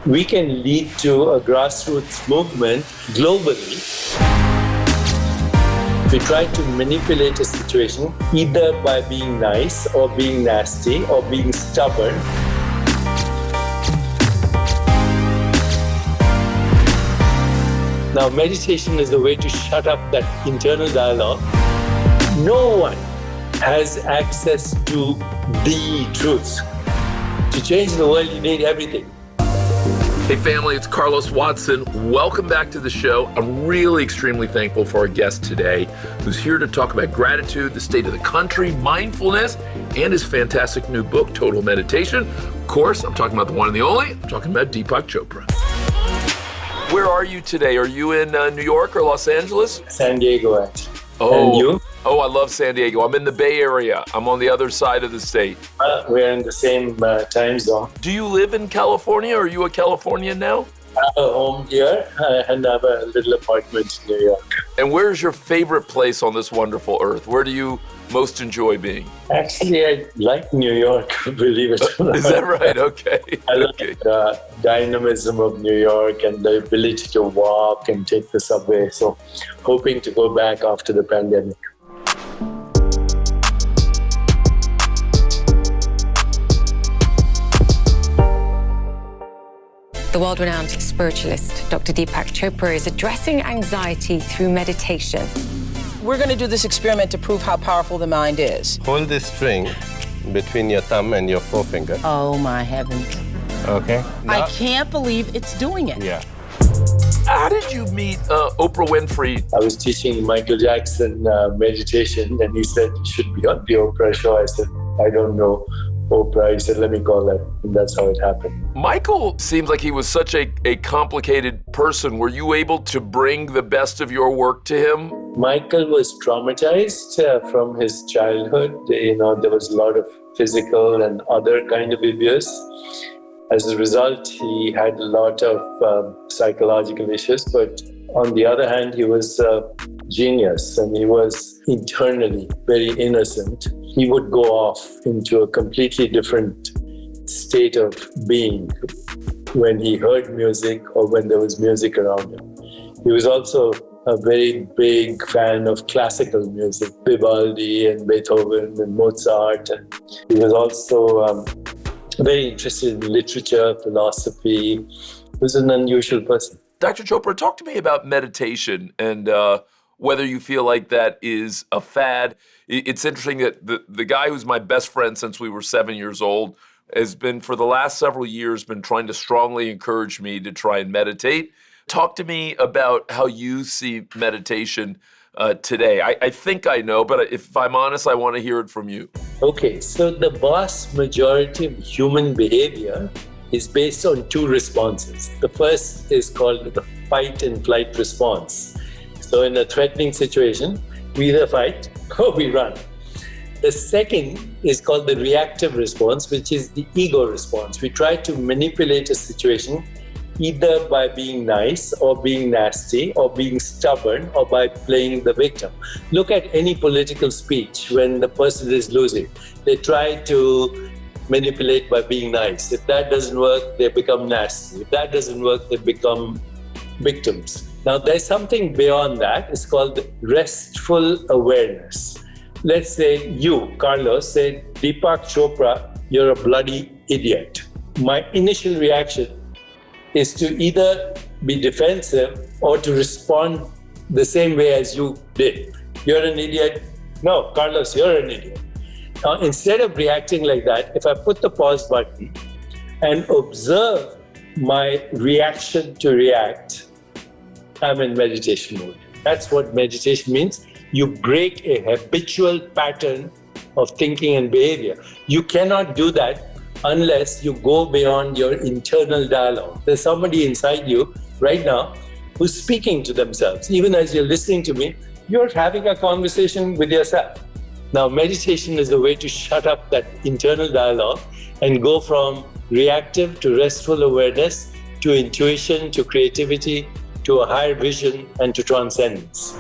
we can lead to a grassroots movement globally. We try to manipulate a situation either by being nice or being nasty or being stubborn. Now, meditation is a way to shut up that internal dialogue. No one has access to the truth. To change the world, you need everything. Hey family, it's Carlos Watson. Welcome back to the show. I'm really extremely thankful for our guest today, who's here to talk about gratitude, the state of the country, mindfulness, and his fantastic new book, Total Meditation. Of course, I'm talking about the one and the only. I'm talking about Deepak Chopra. Where are you today? Are you in New York or Los Angeles? San Diego, actually. Oh, and you? Oh, I love San Diego. I'm in the Bay Area. I'm on the other side of the state. We're in the same time zone. Do you live in California? Are you a Californian now? I have a home here and I have a little apartment in New York. And where's your favorite place on this wonderful earth? Where do you most enjoy being? Actually, I like New York, believe it or not. Is that right? Okay. I like the dynamism of New York and the ability to walk and take the subway. So hoping to go back after the pandemic. The world-renowned spiritualist, Dr. Deepak Chopra, is addressing anxiety through meditation. We're going to do this experiment to prove how powerful the mind is. Hold this string between your thumb and your forefinger. Oh, my heavens. Okay. I can't believe it's doing it. Yeah. How did you meet Oprah Winfrey? I was teaching Michael Jackson meditation and he said, you should be on the Oprah show. I said, I don't know Oprah. He said, let me call her. And that's how it happened. Michael seems like he was such a complicated person. Were you able to bring the best of your work to him? Michael was traumatized from his childhood. There was a lot of physical and other kind of abuse. As a result, he had a lot of psychological issues. But on the other hand, he was a genius and he was internally very innocent. He would go off into a completely different state of being when he heard music or when there was music around him. He was also a very big fan of classical music, Vivaldi and Beethoven and Mozart. And he was also very interested in literature, philosophy. He was an unusual person. Dr. Chopra, talk to me about meditation and whether you feel like that is a fad. It's interesting that the guy who's my best friend since we were 7 years old has been, for the last several years, been trying to strongly encourage me to try and meditate. Talk to me about how you see meditation today. I think I know, but if I'm honest, I want to hear it from you. Okay, so the vast majority of human behavior is based on two responses. The first is called the fight and flight response. So in a threatening situation, we either fight or we run. The second is called the reactive response, which is the ego response. We try to manipulate a situation either by being nice or being nasty or being stubborn or by playing the victim. Look at any political speech when the person is losing. They try to manipulate by being nice. If that doesn't work, they become nasty. If that doesn't work, they become victims. Now, there's something beyond that. It's called restful awareness. Let's say you, Carlos, say, Deepak Chopra, you're a bloody idiot. My initial reaction is to either be defensive or to respond the same way as you did. You're an idiot. No, Carlos, you're an idiot. Now, instead of reacting like that, if I put the pause button and observe my reaction to react, I'm in meditation mode. That's what meditation means. You break a habitual pattern of thinking and behavior. You cannot do that unless you go beyond your internal dialogue. There's somebody inside you right now who's speaking to themselves. Even as you're listening to me, you're having a conversation with yourself. Now, meditation is a way to shut up that internal dialogue and go from reactive to restful awareness, to intuition, to creativity, to a higher vision, and to transcendence.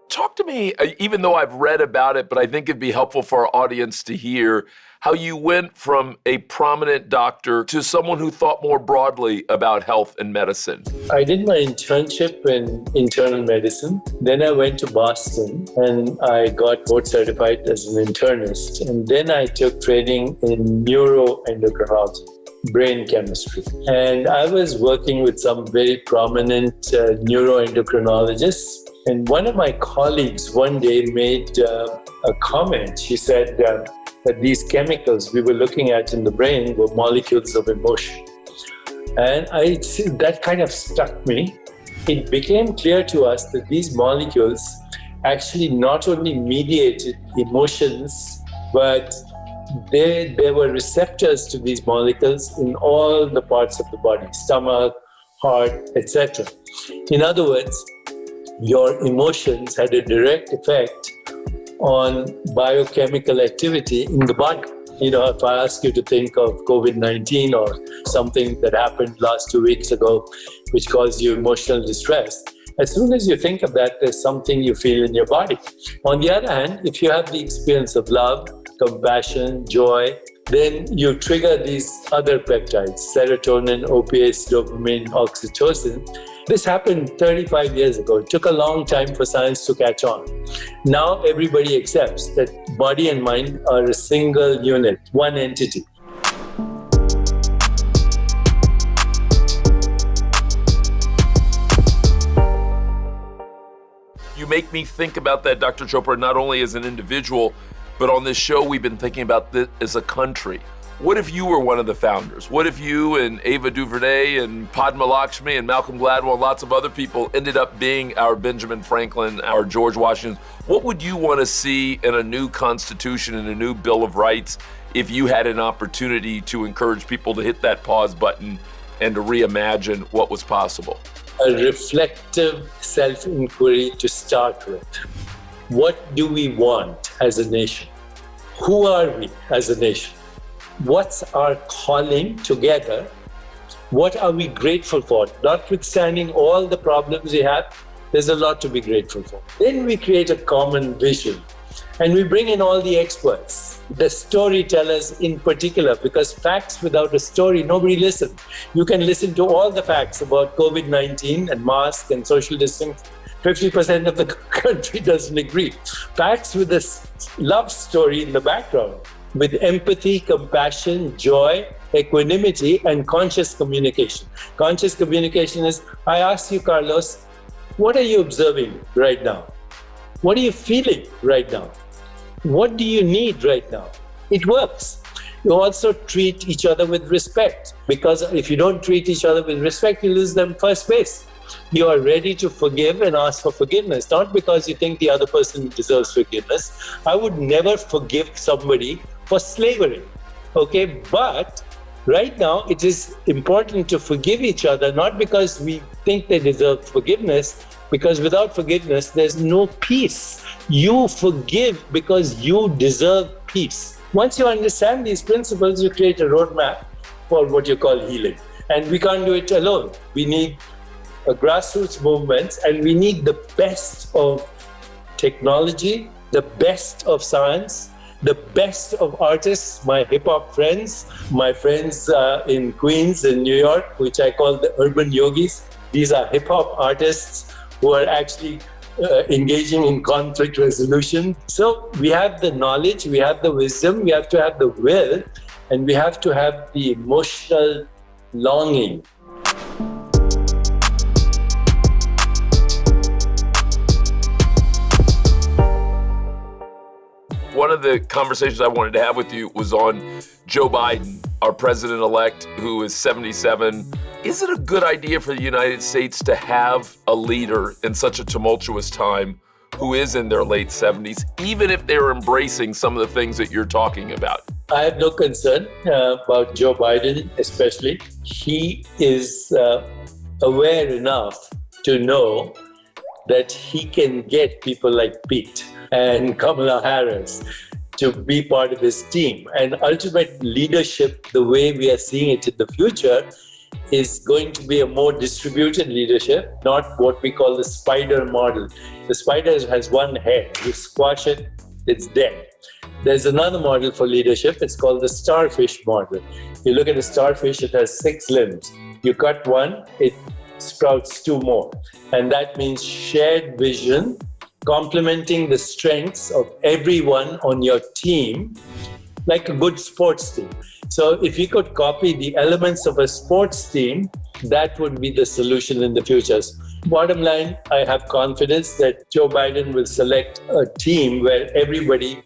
Talk to me me, even though I've read about it, but I think it'd be helpful for our audience to hear how you went from a prominent doctor to someone who thought more broadly about health and medicine. I did my internship in internal medicine. Then I went to Boston and I got board certified as an internist. And then I took training in neuroendocrinology, brain chemistry. And I was working with some very prominent neuroendocrinologists. And one of my colleagues one day made a comment. She said that these chemicals we were looking at in the brain were molecules of emotion. And that kind of struck me. It became clear to us that these molecules actually not only mediated emotions, but there were receptors to these molecules in all the parts of the body, stomach, heart, etc. In other words, your emotions had a direct effect on biochemical activity in the body. You know, if I ask you to think of COVID-19 or something that happened last 2 weeks ago, which caused you emotional distress, as soon as you think of that, there's something you feel in your body. On the other hand, if you have the experience of love, compassion, joy, then you trigger these other peptides, serotonin, opiates, dopamine, oxytocin. This happened 35 years ago. It took a long time for science to catch on. Now everybody accepts that body and mind are a single unit, one entity. You make me think about that, Dr. Chopra, not only as an individual, but on this show, we've been thinking about this as a country. What if you were one of the founders? What if you and Ava DuVernay and Padma Lakshmi and Malcolm Gladwell and lots of other people ended up being our Benjamin Franklin, our George Washington? What would you want to see in a new constitution and a new Bill of Rights if you had an opportunity to encourage people to hit that pause button and to reimagine what was possible? A reflective self-inquiry to start with. What do we want as a nation? Who are we as a nation? What's our calling together? What are we grateful for? Notwithstanding all the problems we have, there's a lot to be grateful for. Then we create a common vision and we bring in all the experts, the storytellers in particular, because facts without a story, nobody listens. You can listen to all the facts about COVID-19 and mask and social distancing. 50% of the country doesn't agree. Facts with a love story in the background, with empathy, compassion, joy, equanimity, and conscious communication. Conscious communication is, I ask you, Carlos, what are you observing right now? What are you feeling right now? What do you need right now? It works. You also treat each other with respect, because if you don't treat each other with respect, you lose them first base. You are ready to forgive and ask for forgiveness, not because you think the other person deserves forgiveness. I would never forgive somebody for slavery, okay? But right now, it is important to forgive each other, not because we think they deserve forgiveness, because without forgiveness, there's no peace. You forgive because you deserve peace. Once you understand these principles, you create a roadmap for what you call healing. And we can't do it alone. We need a grassroots movement, and we need the best of technology, the best of science, the best of artists, my hip-hop friends, my friends in Queens and New York, which I call the urban yogis. These are hip-hop artists who are actually engaging in conflict resolution. So we have the knowledge, we have the wisdom, we have to have the will, and we have to have the emotional longing. One of the conversations I wanted to have with you was on Joe Biden, our president-elect, who is 77. Is it a good idea for the United States to have a leader in such a tumultuous time who is in their late 70s, even if they're embracing some of the things that you're talking about? I have no concern about Joe Biden, especially. He is aware enough to know that he can get people like Pete and Kamala Harris to be part of his team. And ultimate leadership, the way we are seeing it in the future, is going to be a more distributed leadership, not what we call the spider model. The spider has one head. You squash it, it's dead. There's another model for leadership. It's called the starfish model. You look at a starfish, it has 6 limbs. You cut one, it sprouts 2 more. And that means shared vision, complementing the strengths of everyone on your team, like a good sports team. So if you could copy the elements of a sports team, that would be the solution in the future. Bottom line, I have confidence that Joe Biden will select a team where everybody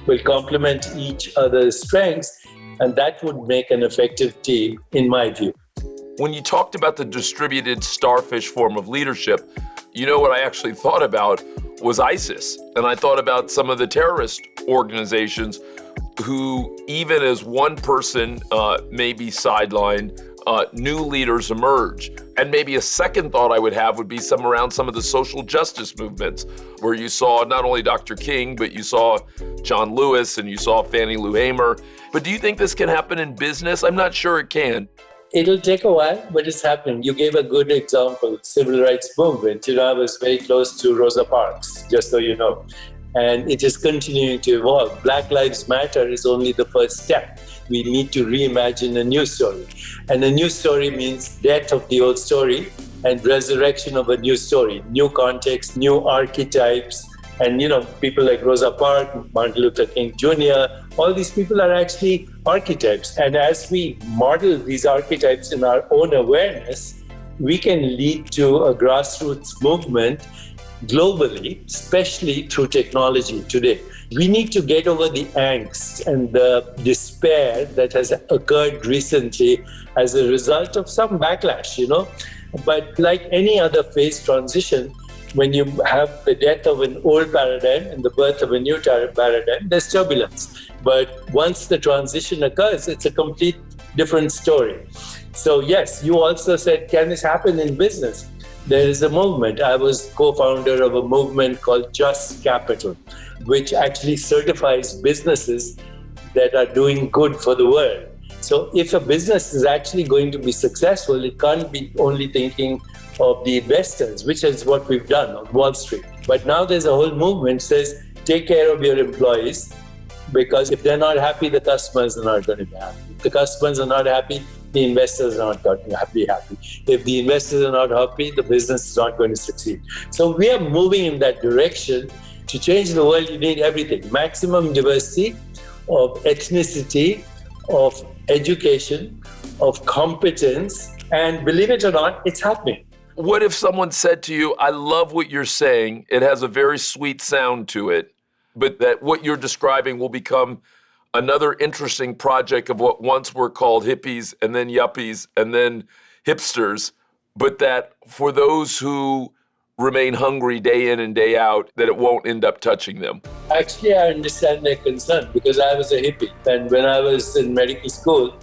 will complement each other's strengths, and that would make an effective team, in my view. When you talked about the distributed starfish form of leadership, you know what I actually thought about was ISIS. And I thought about some of the terrorist organizations who, even as one person may be sidelined, new leaders emerge. And maybe a second thought I would have would be around some of the social justice movements, where you saw not only Dr. King, but you saw John Lewis and you saw Fannie Lou Hamer. But do you think this can happen in business? I'm not sure it can. It'll take a while, but it's happening. You gave a good example, civil rights movement. I was very close to Rosa Parks, just so you know. And it is continuing to evolve. Black Lives Matter is only the first step. We need to reimagine a new story. And a new story means death of the old story and resurrection of a new story, new context, new archetypes. And, people like Rosa Parks, Martin Luther King Jr., all these people are actually archetypes. And as we model these archetypes in our own awareness, we can lead to a grassroots movement globally, especially through technology today. We need to get over the angst and the despair that has occurred recently as a result of some backlash, But like any other phase transition, when you have the death of an old paradigm and the birth of a new paradigm, there's turbulence. But once the transition occurs, it's a complete different story. So yes, you also said, can this happen in business? There is a movement. I was co-founder of a movement called Just Capital, which actually certifies businesses that are doing good for the world. So if a business is actually going to be successful, it can't be only thinking of the investors, which is what we've done on Wall Street. But now there's a whole movement that says, take care of your employees, because if they're not happy, the customers are not going to be happy. If the customers are not happy, the investors are not going to be happy. If the investors are not happy, the business is not going to succeed. So we are moving in that direction. To change the world, you need everything. Maximum diversity of ethnicity, of education, of competence, and believe it or not, it's happening. What if someone said to you, I love what you're saying, it has a very sweet sound to it, but that what you're describing will become another interesting project of what once were called hippies and then yuppies and then hipsters, but that for those who remain hungry day in and day out, that it won't end up touching them? Actually, I understand their concern because I was a hippie. And when I was in medical school,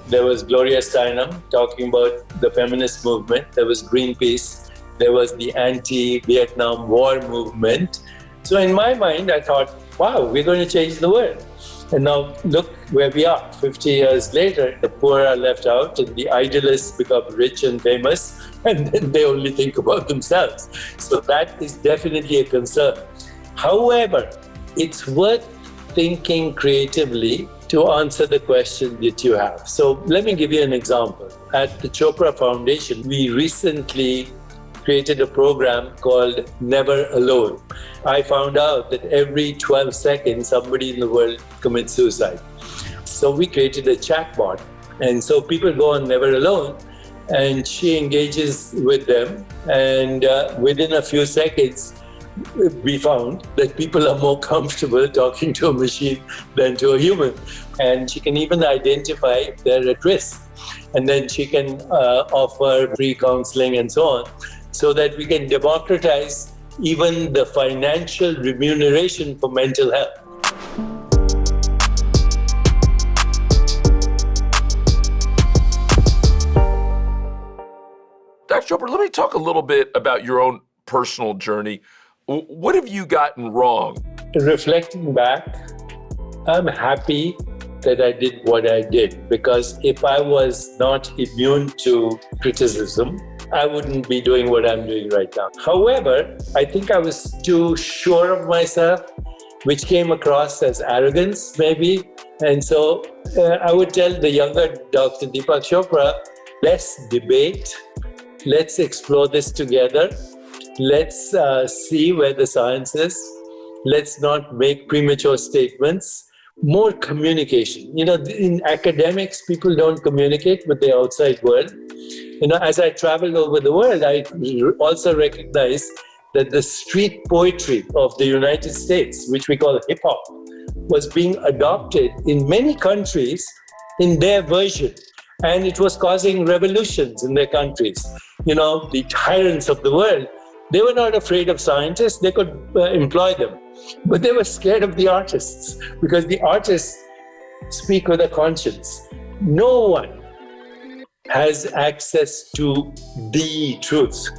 there was Gloria Steinem talking about the feminist movement. There was Greenpeace. There was the anti-Vietnam War movement. So in my mind, I thought, wow, we're going to change the world. And now look where we are. 50 years later, the poor are left out and the idealists become rich and famous, and then they only think about themselves. So that is definitely a concern. However, it's worth thinking creatively to answer the question that you have. So let me give you an example. At the Chopra Foundation, we recently created a program called Never Alone. I found out that every 12 seconds, somebody in the world commits suicide. So we created a chatbot. And so people go on Never Alone, and she engages with them. And within a few seconds, we found that people are more comfortable talking to a machine than to a human. And she can even identify if they're at risk. And then she can offer free counseling and so on, so that we can democratize even the financial remuneration for mental health. Dr. Chopra, let me talk a little bit about your own personal journey. What have you gotten wrong? Reflecting back, I'm happy that I did what I did, because if I was not immune to criticism, I wouldn't be doing what I'm doing right now. However, I think I was too sure of myself, which came across as arrogance, maybe. And so I would tell the younger Dr. Deepak Chopra, let's debate, let's explore this together, let's see where the science is, let's not make premature statements, more communication. In academics, people don't communicate with the outside world. As I traveled over the world, I also recognized that the street poetry of the United States, which we call hip hop, was being adopted in many countries in their version. And it was causing revolutions in their countries. The tyrants of the world, they were not afraid of scientists, they could employ them. But they were scared of the artists, because the artists speak with a conscience. No one has access to the truth.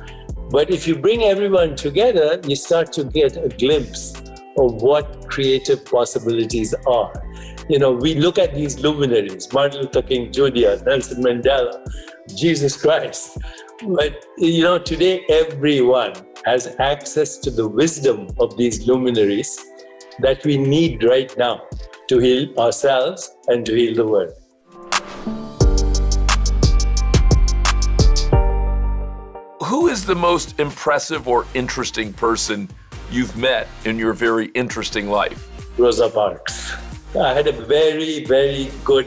But if you bring everyone together, you start to get a glimpse of what creative possibilities are. We look at these luminaries, Martin Luther King Jr., Nelson Mandela, Jesus Christ. But, today everyone has access to the wisdom of these luminaries that we need right now to heal ourselves and to heal the world. Who is the most impressive or interesting person you've met in your very interesting life? Rosa Parks. I had a very, very good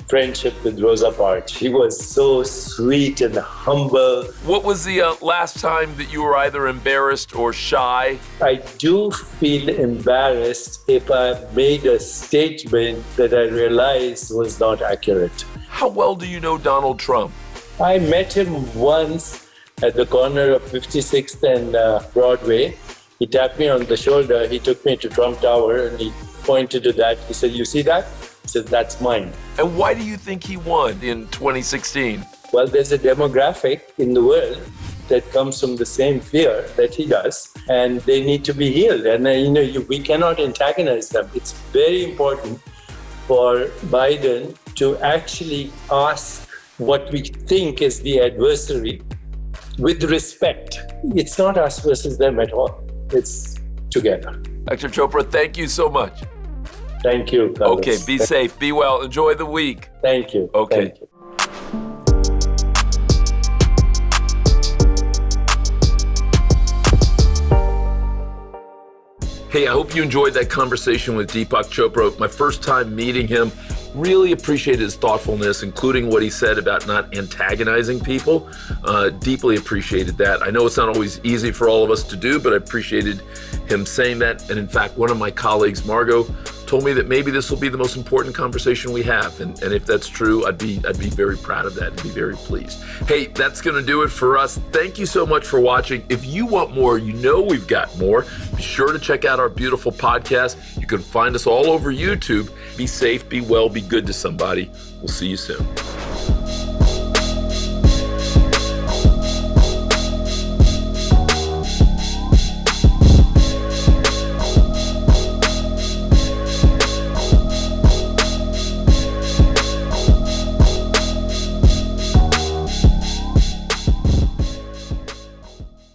friendship with Rosa Parks. She was so sweet and humble. What was the last time that you were either embarrassed or shy? I do feel embarrassed if I made a statement that I realized was not accurate. How well do you know Donald Trump? I met him once at the corner of 56th and Broadway. He tapped me on the shoulder. He took me to Trump Tower and he pointed to that. He said, "You see that?" I said, "That's mine." And why do you think he won in 2016? Well, there's a demographic in the world that comes from the same fear that he does, and they need to be healed. And we cannot antagonize them. It's very important for Biden to actually ask what we think is the adversary with respect. It's not us versus them at all. It's together. Dr. Chopra, thank you so much. Thank you, Carlos. Okay, be safe, be well, enjoy the week. Thank you. Okay. Thank you. Hey, I hope you enjoyed that conversation with Deepak Chopra. My first time meeting him, really appreciated his thoughtfulness, including what he said about not antagonizing people. Deeply appreciated that. I know it's not always easy for all of us to do, but I appreciated him saying that. And in fact, one of my colleagues, Margot, told me that maybe this will be the most important conversation we have. And if that's true, I'd be very proud of that and be very pleased. Hey, that's going to do it for us. Thank you so much for watching. If you want more, we've got more. Be sure to check out our beautiful podcast. You can find us all over YouTube. Be safe, be well, be good to somebody. We'll see you soon.